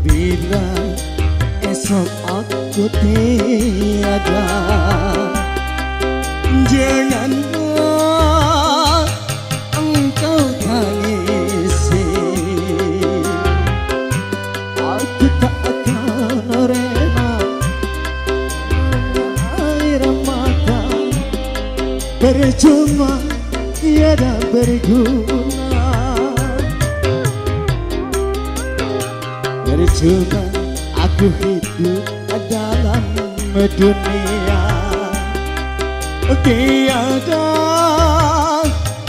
Bila esok aku tiada, janganlah engkau tangisi. Aku tak akan rela air mata percuma tiada berguna. Percuma aku hidup dalam dunia, tiada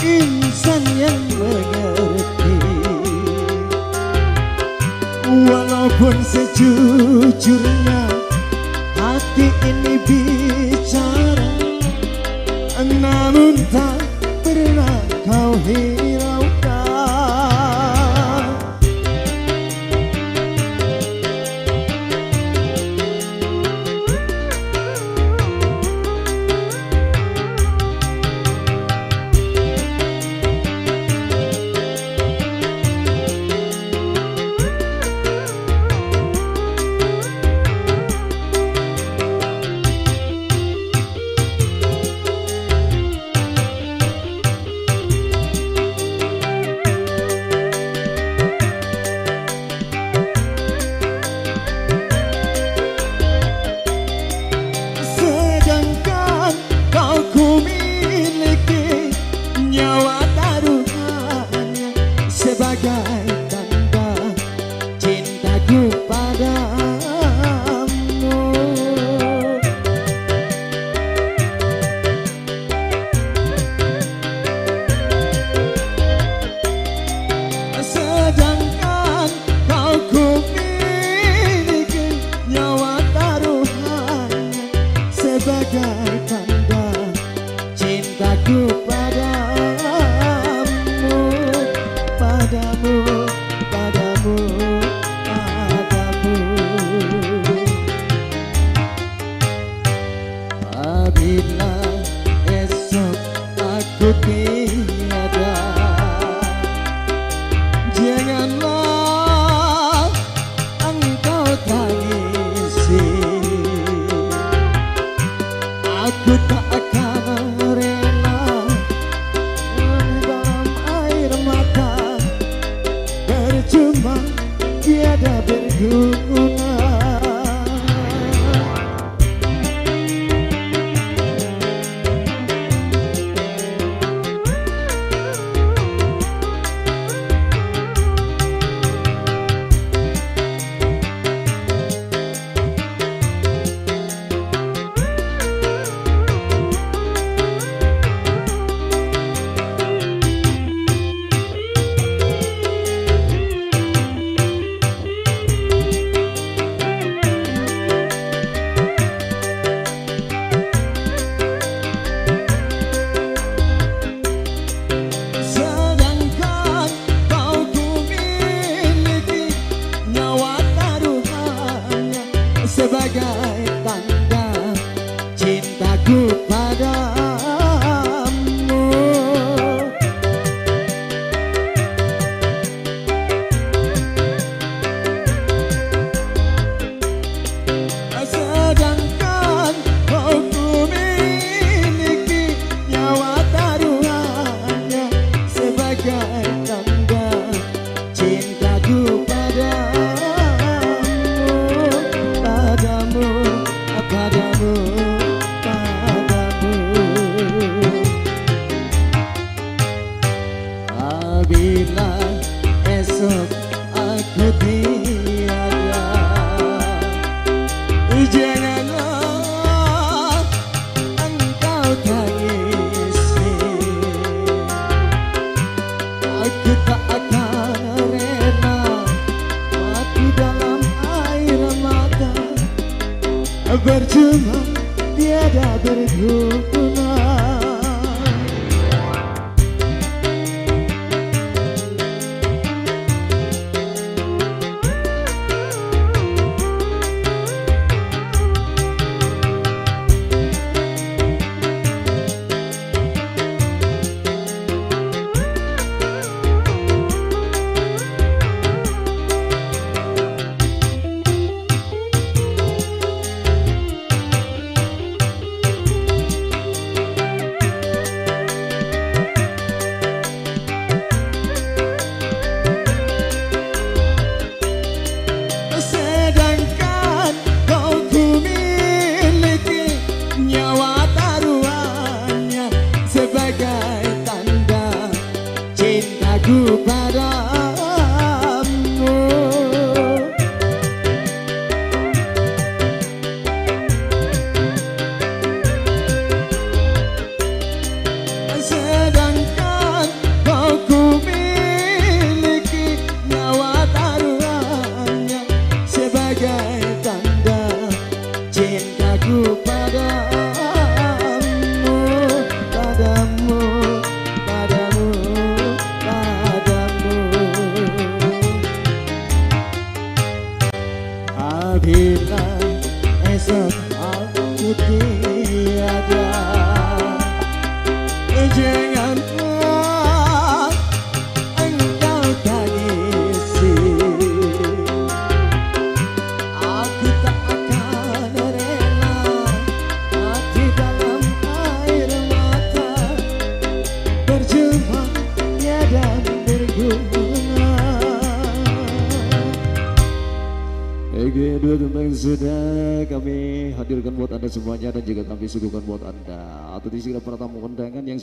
insan yang mengerti. Walaupun sejujurnya hati ini bicara, namun tak pernah kau hiraukan. Sebagai tanda cintaku padamu, sedangkan kau ku miliki nyawa taruhannya sebagai tanda cintaku padamu. Padamu, padamu, padamu. Apabila esok aku tiada, janganlah engkau tangisi. Aku tak akan rela dalam air mata percuma tiada berguna. Sebagai tanda cintaku padamu, sedangkan kau ku miliki nyawa taruhannya sebagai tanda cintaku padamu. Padamu, padamu. Apabila esok aku tiada, janganlah engkau tangisi. Aku tak akan rela mati dalam air mata, percuma tiada berguna. bila esok aku tiada. Janganlah engkau tangisi, aku tak akan rela mati dalam air mata, berjuang tiada berguna. Oke, dua tentang sudah kami hadirkan buat Anda semuanya dan juga kami suguhkan buat Anda. Atau di sini para tamu undangan yang